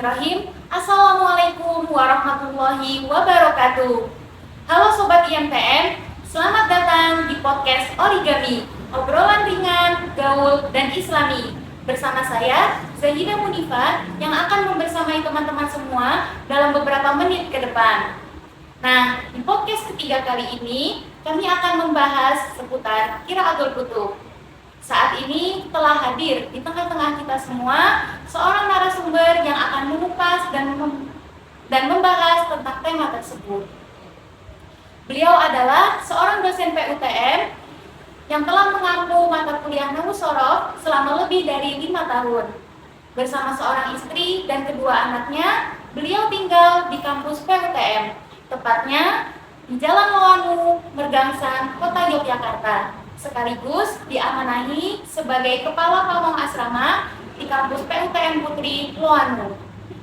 Bismillahirrahmanirrahim. Assalamualaikum warahmatullahi wabarakatuh. Halo Sobat IMTM, selamat datang di podcast Origami, obrolan ringan, gaul, dan islami. Bersama saya, Zahida Munifa, yang akan membersamai teman-teman semua dalam beberapa menit ke depan. Nah, di podcast ketiga kali ini, kami akan membahas seputar Qiraatul Kutub. Saat ini telah hadir di tengah-tengah kita semua seorang narasumber yang akan mengupas dan membahas tentang tema tersebut. Beliau adalah seorang dosen PUTM yang telah mengampu mata kuliah Nahwu Shorof selama lebih dari 5 tahun. Bersama seorang istri dan kedua anaknya, beliau tinggal di kampus PUTM, tepatnya di Jalan Loanu, Mergangsan, Kota Yogyakarta. Sekaligus diamanahi sebagai Kepala Pamong Asrama di kampus PUTM Putri Loanu.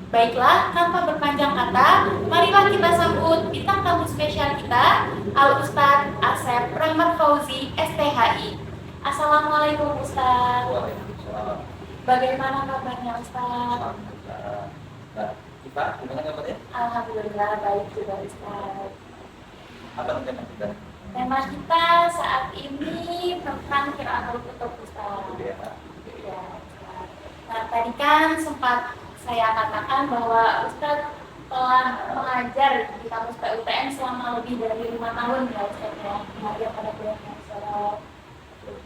Baiklah, tanpa berpanjang kata, marilah kita sambut bintang tamu spesial kita, Al Ustadz Asep Rahmat Fauzi, STHI. Assalamualaikum Ustadz. Waalaikumsalam. Bagaimana kabarnya Ustadz? Alhamdulillah. Kita gimana kabarnya? Alhamdulillah baik juga Ustadz. Apa tema kita? Tema kita saat ini tentang Qiraatul Kutub Ustadz. Ya. Ya, nah, tadi kan sempat saya katakan bahwa Ustadz telah mengajar di kampus PUTM selama lebih dari 5 tahun ya Ustadz ya, mengajar pada kuliah Nahwu Shorof.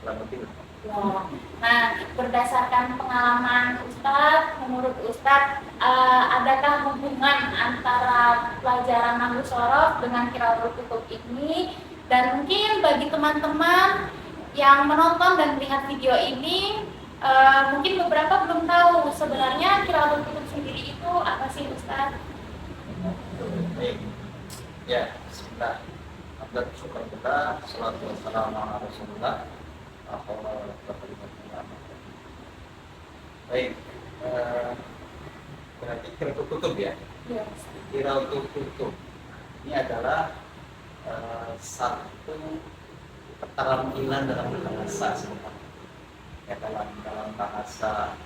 Kurang lebih. Ya. Nah, berdasarkan pengalaman Ustadz, menurut Ustadz, adakah hubungan antara pelajaran Nahwu Shorof dengan Qiraatul Kutub ini? Dan mungkin bagi teman-teman yang menonton dan melihat video ini, mungkin beberapa belum tahu sebenarnya Qiraatul Kutub sendiri itu apa sih Ustadz? Baik. Ya, bismillah. Alhamdulillah, syukur kita. Salatu wassalamu ala Rasulullah. Baik. Berarti Qiraatul Kutub ya. Ya. Qiraatul Kutub ini adalah satu keterampilan dalam bahasa sebenarnya. Ya, dalam bahasa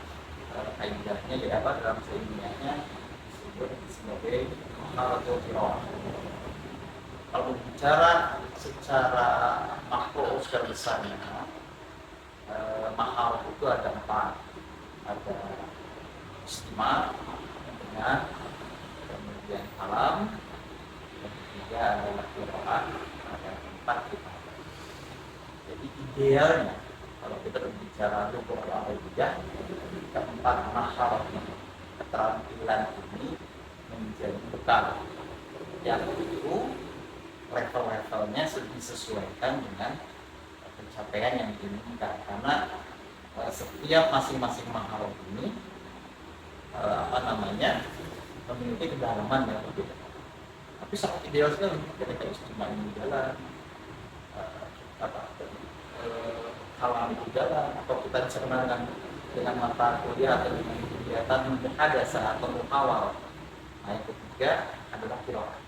kaidahnya ya apa dalam ilmiahnya disebut sebagai maharatul qiraah. Kalau bicara secara makro secara besarnya, mahal itu ada 4. Ada istima dengan kemudian alam, ketiga adalah qiraah, ada 4 kita. Jadi idealnya kalau kita berbicara lughah Arabiyah, keempat mahal keterampilan ini menjadi bekal yang itu level-levelnya disesuaikan dengan pencapaian yang diinginkan, karena setiap masing-masing mahal ini memiliki kedalaman yang berbeda. Tapi sangat ideal sekali ketika istimewa ini jalan, halam itu jalan, atau kita dicerna dengan mata kuliah atau dengan kegiatan muhadasah atau muhawal. Nah, yang ketiga adalah qiraah.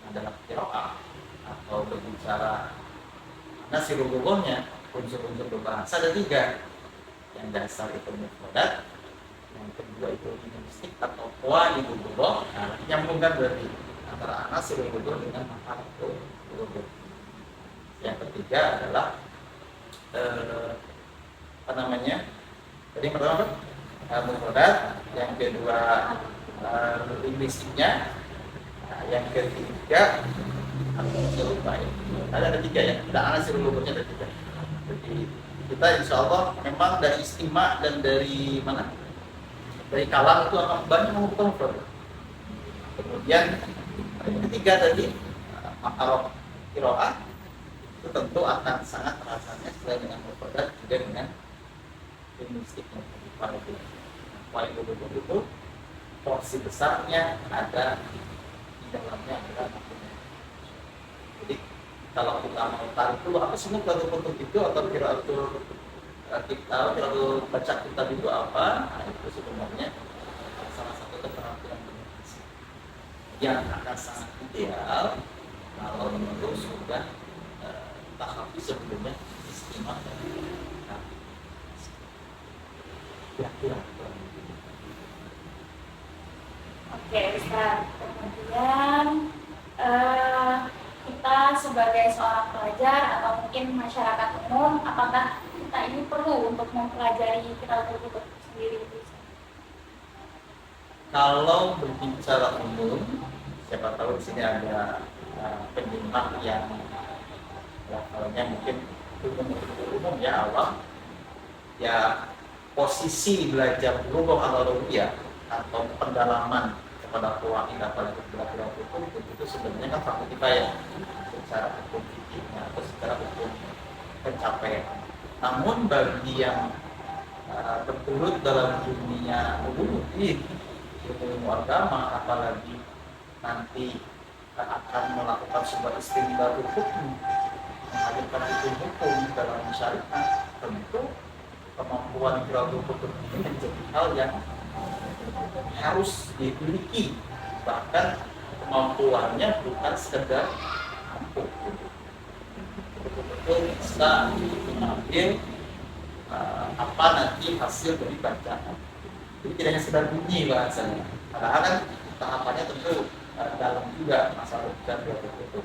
Adalah qiraah atau berbicara nasirul lughahnya, unsur-unsur berbahasa ada 3. Yang dasar itu mufradat, yang kedua itu linguistik atau qawaidul lughah. Nah, nyambungkan berarti antara nasirul lughah dengan mafhumul lughah. Yang ketiga adalah tadi pertama mufradat, yang kedua linguistiknya, yang ketiga ada 3 ya, tidak nasirul lughahnya ada 3. Jadi kita insya Allah memang dari istima dan dari mana? Dari kalam itu akan banyak mengumpulkan mufradat. Kemudian yang ketiga tadi ma'arif qiraah itu tentu akan sangat rasanya selain dengan mufradat juga dengan linguistiknya. Paling itu porsi besarnya ada di dalamnya adalah maknanya. Jadi kalau kita mau tarik dulu apa sih Qiraatul Kutub itu atau Qiraatul baca kitab itu apa? Nah, itu sebenarnya salah satu keterampilan komunikasi yang akan sangat ideal kalau itu sudah tahap sebelumnya istimewa dan kira-kira Oke, Ustaz. Kemudian eh, kita sebagai seorang pelajar atau mungkin masyarakat umum, apakah kita ini perlu untuk mempelajari kitab kutub sendiri? Kalau berbicara umum, siapa tahu di sini ada penyimak yang levelnya mungkin umum ya, awam ya, posisi belajar lughah al-Arabiyah atau pendalaman kepada qawaid apalagi belajar hukum itu sebenarnya kan fardu kifayah secara hukum fikihnya atau secara hukum pencapaian. Namun bagi yang bergelut dalam dunia ulum ilmu agama, apalagi nanti akan melakukan sebuah istinbat hukum, menghadirkan hukum dalam syariat, tentu kemampuan belajar hukum ini menjadi hal yang harus dimiliki. Bahkan kemampuannya bukan sekedar mampu, betul-betul bisa mengambil apa nanti hasil dari bacaan. Jadi tidak hanya sekedar bunyi bahasanya. Padahal kan tahapannya tentu dalam juga masalah dan itu.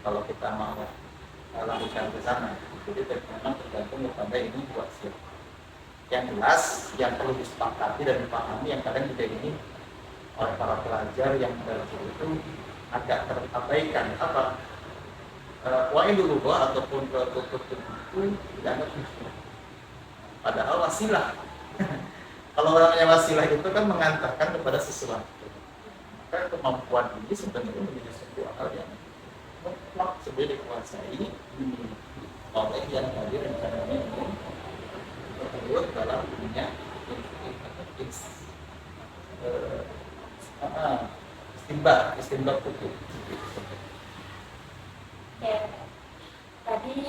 Kalau kita mau lakukan ke sana, jadi memang tergantung kepada ini buat siapa. Yang jelas, yang perlu disepakati dan dipahami yang kadang juga ini oleh para pelajar yang dalam itu agak terabaikan apa wa'idul lughah ataupun kutub itu dianggap musuh. Padahal wasilah. Kalau orangnya wasilah itu kan mengantarkan kepada sesuatu. Maka kemampuan ini sebenarnya menjadi sebuah hal yang mutlak sebenarnya dikuasai oleh yang hadir rencananya ini terlibat dalam dunia istimbat hukum. Oke. Tadi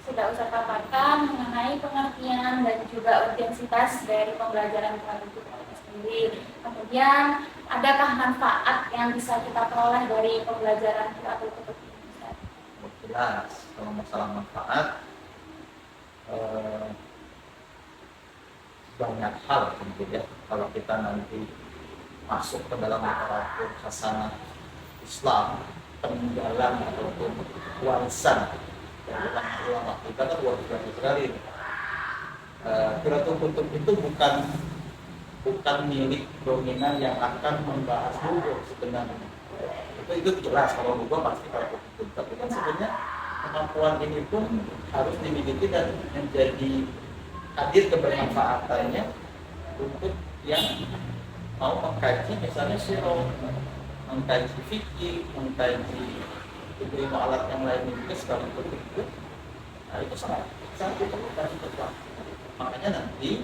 sudah Ustaz paparkan mengenai pengertian dan juga urgensitas dari pembelajaran kitab kutub itu sendiri. Kemudian, adakah manfaat yang bisa kita peroleh dari pembelajaran kitab kutub ini? Jelas, kalau masalah manfaat banyak hal tentu ya. Kalau kita nanti masuk ke dalam literatur hasanah Islam, peninggalan ataupun warisan dari ulama kita kan luar biasa sekali. Kitab kutub itu bukan milik dominan yang akan membahas lughah sebenarnya. Itu jelas kalau lughah pasti kitab kutub. Tapi kan sebenarnya kemampuan ini pun harus dimiliki dan menjadi hadir kebermanfaatannya untuk yang mau mengkaji misalnya sirah, mengkaji fikih, mengkaji ilmu alat yang lain juga sekalipun itu. Nah itu sangat diperlukan untuk makanya nanti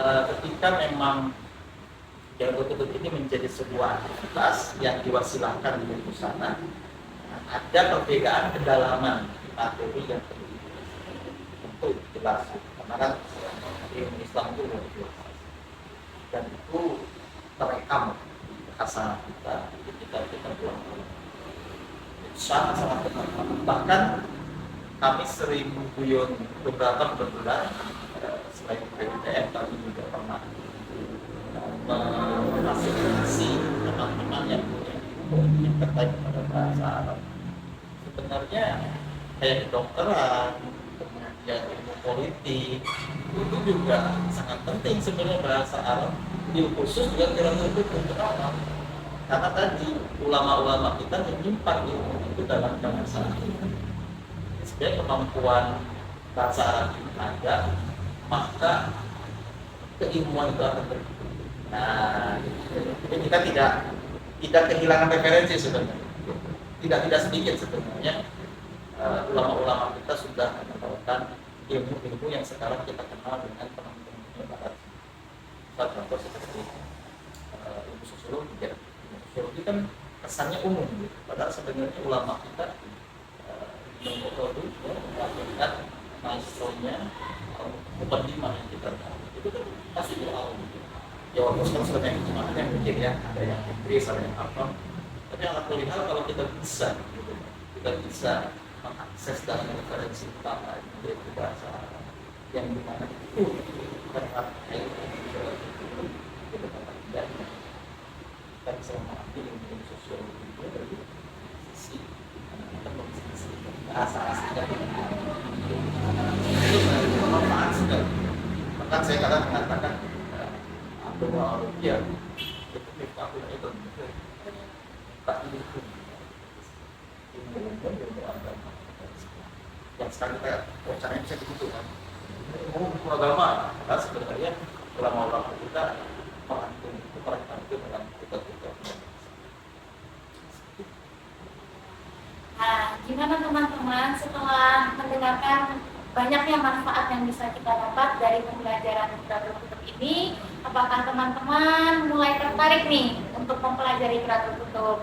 ketika memang jalur kutub ini menjadi sebuah aktivitas yang diwasilahkan di sana, ada perbedaan kedalaman materi yang tentu jelas karena kan ilmu Islam itu luar biasa dan itu terekam hasanah kita pulang sangat bermanfaat. Bahkan kami sering guyon beberapa kebetulan selain PUTM kami juga pernah memfasilitasi teman-teman yang punya ilmu yang terkait pada bahasa Arab. Sebenarnya kayak kedokteran, kemudian ilmu politik itu juga sangat penting sebenarnya bahasa Arab. Ilmu khusus juga kitab kutub untuk Arab. Karena tadi ulama-ulama kita menyimpan ilmu itu dalam bahasa Arab. Sebenarnya kemampuan bahasa Arab ini ada, maka keilmuan itu akan berkembang. Nah, jadi kita tidak kehilangan referensi sebenarnya. Tidak sedikit sebenarnya ulama-ulama kita sudah menemukan ilmu-ilmu yang sekarang kita kenal dengan penelitian barat. Contoh seperti ilmu sosiologi ya. Sosiologi kan kesannya umum, gitu. Padahal sebenarnya ulama kita metode melakukan maestronya mukadimah yang kita tahu itu kan pasti berawal gitu. Ya walaupun sekarang sudah yang gimana yang mungkin ya ada yang Inggris ada yang apa, tapi alhamdulillah kalau kita bisa gitu, kita bisa mengakses dan referensi utama yaitu bahasa Arab yang dimana itu terkait saya kadang mengatakan bahwa dia itu aku itu tak itu yang sekarang kita caranya bisa begitu kan hukum agama nah, sebenarnya ulama-ulama kita merangkum itu dalam kitab-kitab. Nah, gimana teman-teman setelah mendengarkan banyaknya manfaat yang bisa kita dapat dari pembelajaran literatur kutub ini, apakah teman-teman mulai tertarik nih untuk mempelajari literatur kutub?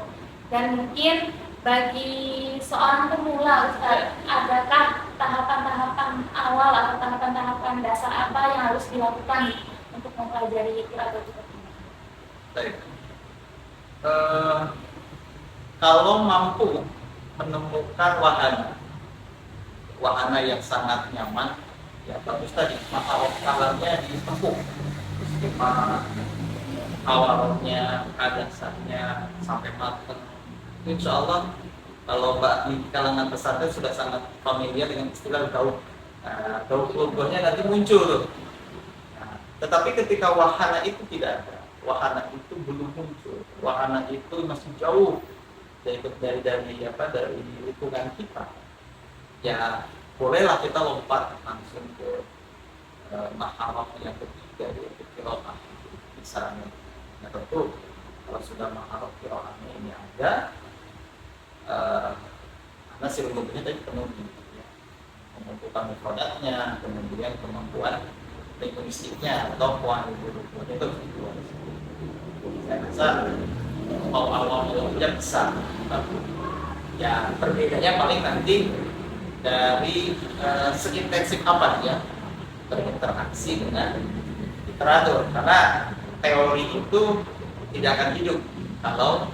Dan mungkin bagi seorang pemula, Ustaz, adakah tahapan-tahapan awal atau tahapan-tahapan dasar apa yang harus dilakukan untuk mempelajari literatur kutub ini? Baik. Kalau mampu menemukan wahana yang sangat nyaman, ya bagus tadi mahalnya ditempuh, skema awalnya, dasarnya sampai matang. Insya Allah kalau Mbak di kalangan pesantren sudah sangat familiar dengan istilah daur kulubnya nanti muncul tuh. Nah, tetapi ketika wahana itu tidak ada, wahana itu belum muncul, wahana itu masih jauh dari lingkungan kita, ya bolehlah kita lompat langsung ke maharah yang ketiga, yaitu qiraah misalnya. Nah tentu kalau sudah maharah qiraahnya ini ada, karena si rumusnya tadi penuhi, ya. Mengumpulkan mufradatnya, kemudian kemampuan linguistiknya atau kuantifikasinya itu harus dibuat. Saya rasa awal-awal bisa, ya perbedaannya paling nanti dari seintensif apa ya berinteraksi dengan literatur, karena teori itu tidak akan hidup kalau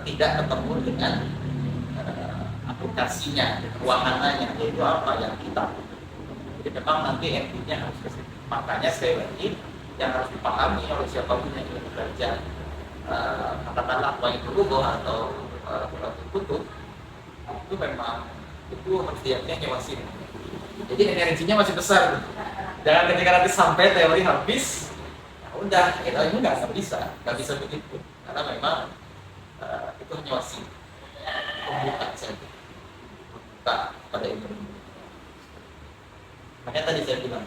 tidak ketemu dengan aplikasinya, wahananya, yaitu apa yang kita. Jadi memang nanti intinya harus ke situ. Makanya sekali lagi yang harus dipahami oleh siapapun yang ingin belajar katakanlah apa itu buku atau kutub, itu memang itu harus diaknya nyewasin. Jadi energinya masih besar. Jangan ketika nanti sampai teori habis, ya udah kita ini nggak bisa begitu, karena memang itu hanya wasit, pembuka saja, pembuka pada ilmu. Makanya tadi saya bilang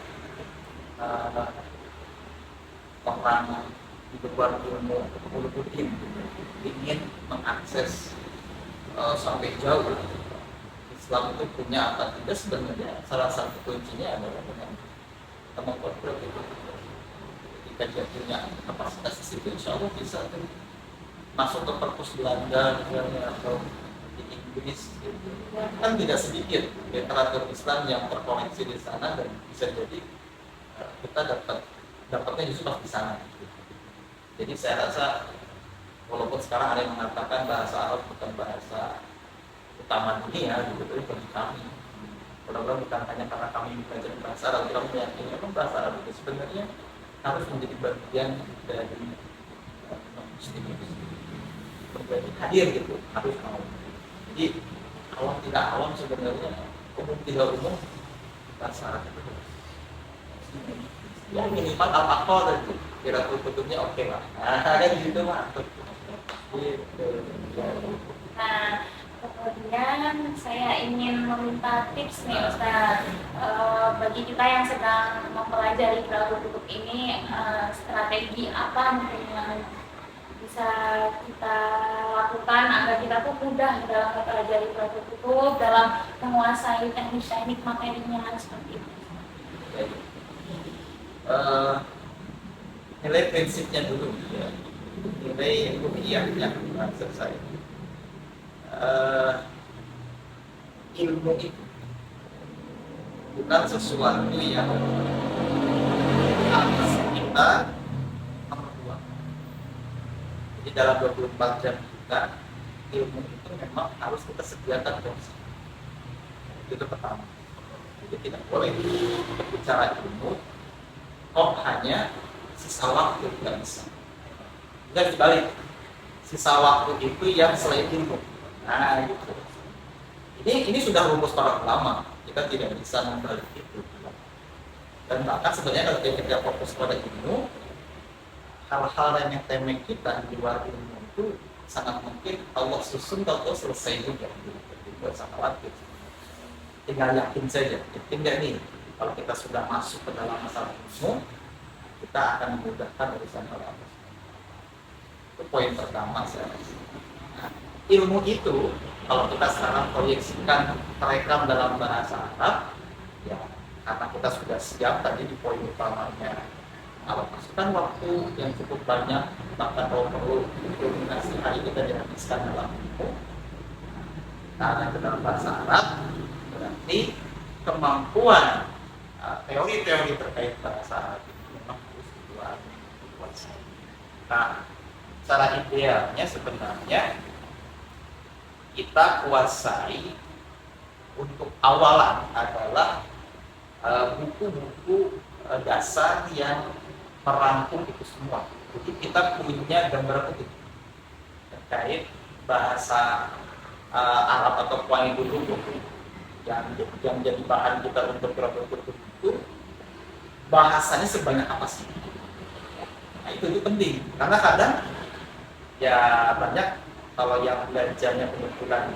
orang di luar ilmu ulumuddin ingin mengakses sampai jauh Islam itu punya apa tidak, sebenarnya salah satu kuncinya adalah dengan kemampuan berpikir. Jika dia punya kapasitas di situ, insya Allah bisa masuk ke perpus Belanda misalnya atau di Inggris gitu. Kan tidak sedikit literatur Islam yang terkoneksi di sana, dan bisa jadi kita dapatnya justru pas di sana. Jadi saya rasa walaupun sekarang ada yang mengatakan bahasa Arab bukan bahasa utama dunia, gitu, tapi bagi kami, mudah-mudahan bukan hanya karena kami belajar bahasa Arab, kami meyakini memang bahasa Arab itu sebenarnya harus menjadi bagian dari muslim itu menjadi hadir gitu, harus mau. Jadi awam tidak awam sebenarnya, umum tidak umum, bahasa Arab itu ya minimal al-aqal itu kira-kira bentuknya oke lah. Nah kan gitu mah. Nah, kemudian saya ingin meminta tips nih Ustaz, bagi kita yang sedang mempelajari literatur kutub ini, strategi apa mungkin yang bisa kita lakukan agar kita tuh mudah dalam mempelajari literatur kutub, dalam menguasai teknik-teknik materinya seperti itu. Nilai prinsipnya dulu ya. Nilai ruhiyahnya maksud saya. Ilmu itu bukan sesuatu yang harus kita perbuat. Jadi dalam 24 jam kita, ilmu itu memang harus kita sediakan porsi. Itu pertama. Jadi tidak boleh berbicara ilmu hanya sisa waktu, tidak bisa. Kita dibalik, sisa waktu itu yang selain ilmu. Nah gitu. Ini sudah rumus para ulama. Kita tidak bisa membalik itu. Dan bahkan sebenarnya kalau kita fokus pada ilmu, hal-hal yang temeng kita di luar ilmu itu sangat mungkin Allah susun atau selesai juga. Jadi nggak usah khawatir. Tinggal yakin saja. Tinggal nih, kalau kita sudah masuk ke dalam masalah ilmu, kita akan memudahkan urusan Allah. Itu poin pertama saya. Nah, ilmu itu kalau kita sekarang proyeksikan terekam dalam bahasa Arab, ya karena kita sudah siap tadi di poin utamanya alokasikan waktu yang cukup banyak, maka kalau perlu dominasi hari kita dihabiskan dalam ilmu. Karena ke dalam bahasa Arab berarti kemampuan teori-teori terkait bahasa Arab itu memang harus dikuasai. Nah, secara idealnya sebenarnya kita kuasai untuk awalan adalah buku-buku dasar yang merangkum itu semua. Jadi kita punya gambaran utuh terkait bahasa Arab atau Kuani dulu yang jadi bahan kita untuk berbagai itu bahasanya sebanyak apa sih? Nah, itu penting karena kadang ya banyak kalau yang belajarnya kebetulan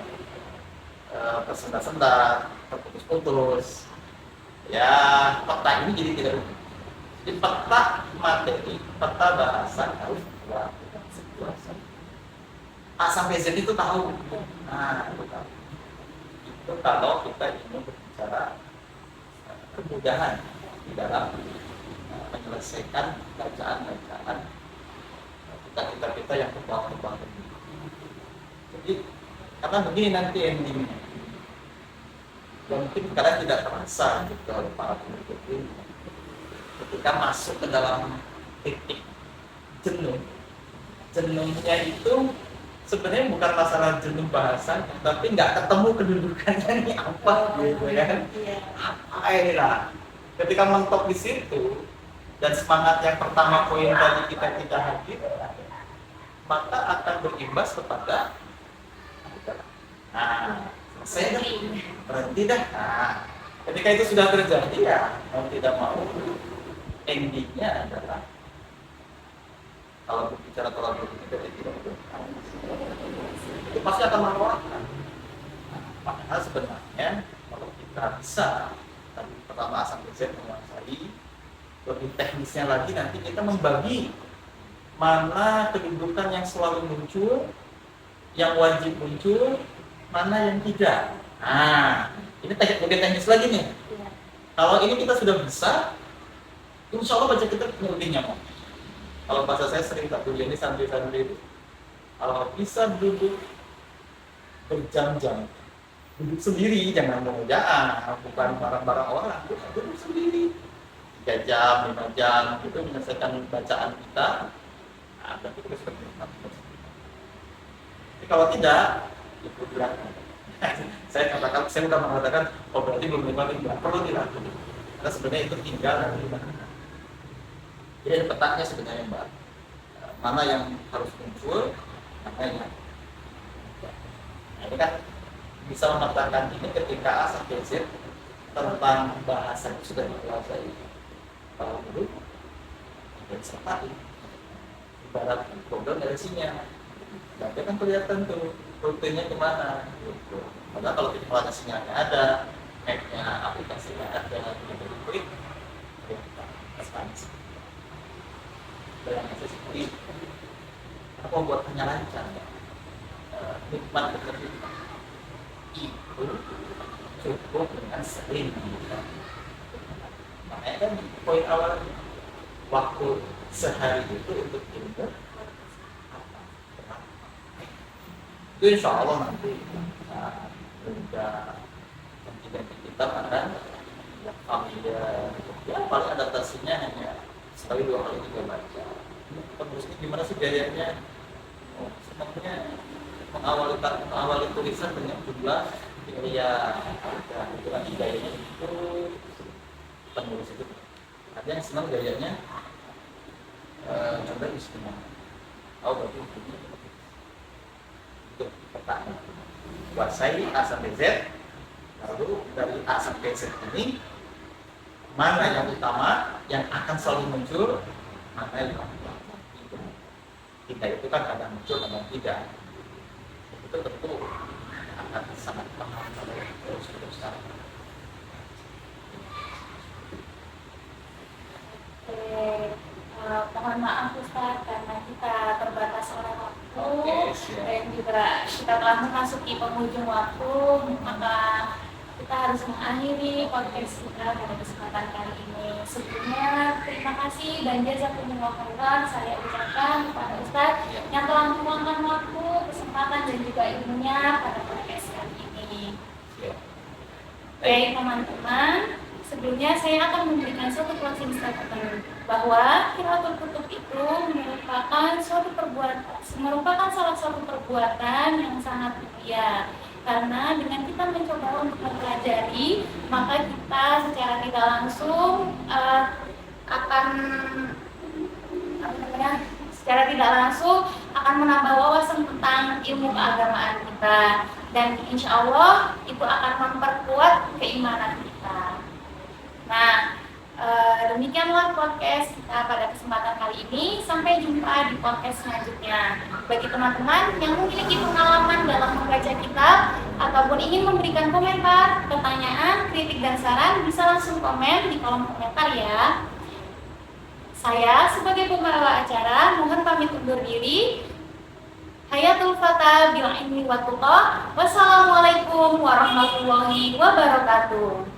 tersendat-sendat, terputus-putus, ya peta ini jadi tidak utuh. Jadi peta materi, peta bahasa harus dilakukan sekuasa. A sampai Z itu tahu. Nah, itu tahu. Itu kalau kita ingin berbicara kemudahan di dalam menyelesaikan bacaan-bacaan kita yang kebal-kebal ini. Jadi karena begini nanti endingnya, dan mungkin kalian tidak terasa gitu oleh para pengikut ini. Ketika masuk ke dalam titik jenuhnya itu sebenarnya bukan masalah jenuh bahasa, tapi nggak ketemu kedudukannya ini apa gitu ya. Apa ini lah. Ketika mentok di situ dan semangat yang pertama poin tadi kita tidak hadir, maka akan berimbas kepada saya berhenti dah. Nah, ketika itu sudah terjadi ya mau tidak mau endingnya adalah kalau berbicara terlalu dari tidak itu pasti akan mengeluarkan. Padahal sebenarnya kalau kita bisa tadi pertama sampai Z menguasai, lebih teknisnya lagi nanti kita membagi mana kedudukan yang selalu muncul, yang wajib muncul, mana yang tidak. Nah, ini lebih teknis lagi nih. Kalau ini kita sudah bisa, insya Allah baca kita lebih nyaman. Kalau bahasa saya sering tak dulu ini santri-santri itu, kalau bisa duduk berjam-jam, duduk sendiri, jangan mengerjaan, bukan barang-barang orang, duduk sendiri 3 jam, 5 jam, itu menyelesaikan bacaan kita. Nah, berarti kita sudah berjam. Tapi kalau tidak, itu dilakukan. Saya sudah mengatakan, oh berarti belum tidak perlu dilakukan. Karena sebenarnya itu tinggal nanti. Jadi ada petanya sebenarnya Mbak. Mana yang harus muncul, mana yang. Nah, ini kan bisa memetakan ini ketika A sampai Z tentang bahasa itu sudah dikuasai. Kalau dulu, dan sertai. Ibarat program dari sinyal. Berarti kan kelihatan tuh rutenya kemana. Gitu. Padahal kalau kita sinyalnya ada, mapnya aplikasinya ada, kita klik, kita ekspansi. Yang seperti apa buat hanya lancar, nikmat bekerja itu cukup dengan sering. Makanya kan poin awal waktu sehari itu untuk ilmu itu insya Allah nanti tidak kita akan ya paling adaptasinya hanya sekali 2 kali 3 baca. Terusnya gimana sih gayanya? Sebenarnya mengawali tulisan dengan jumlah gaya, itu nanti gayanya itu penulis itu. Ada yang senang gayanya contoh istimewa. Berarti itu pertanyaan. Kuasai A sampai Z, lalu dari A sampai Z ini mana yang utama, yang akan selalu muncul, mana yang tidak. Itu kan kadang muncul, kadang tidak. Itu tentu akan sangat paham kalau terus-terusan. Mohon maaf Ustaz karena kita terbatas oleh waktu. Siap. Dan juga kita telah memasuki penghujung waktu, maka kita harus mengakhiri podcast kita pada kesempatan kali ini. Sebelumnya terima kasih dan jazakumullah khairan saya ucapkan kepada Ustaz yang telah meluangkan waktu, kesempatan dan juga ilmunya pada podcast kali ini. Baik teman-teman, sebelumnya saya akan memberikan suatu closing statement bahwa qiraatul kutub itu merupakan salah satu perbuatan yang sangat mulia, karena dengan kita mencoba untuk mempelajari, maka kita secara tidak langsung akan menambah wawasan tentang ilmu keagamaan kita, dan insya Allah itu akan memperkuat keimanan kita. Nah, demikianlah podcast kita pada kesempatan kali ini. Sampai jumpa di podcast selanjutnya. Bagi teman-teman yang memiliki pengalaman dalam membaca kitab ataupun ingin memberikan komentar, pertanyaan, kritik dan saran, bisa langsung komen di kolom komentar ya. Saya sebagai pembawa acara mohon pamit undur diri. Hayatul Fata bil ilmi wa tuqah. Wassalamualaikum warahmatullahi wabarakatuh.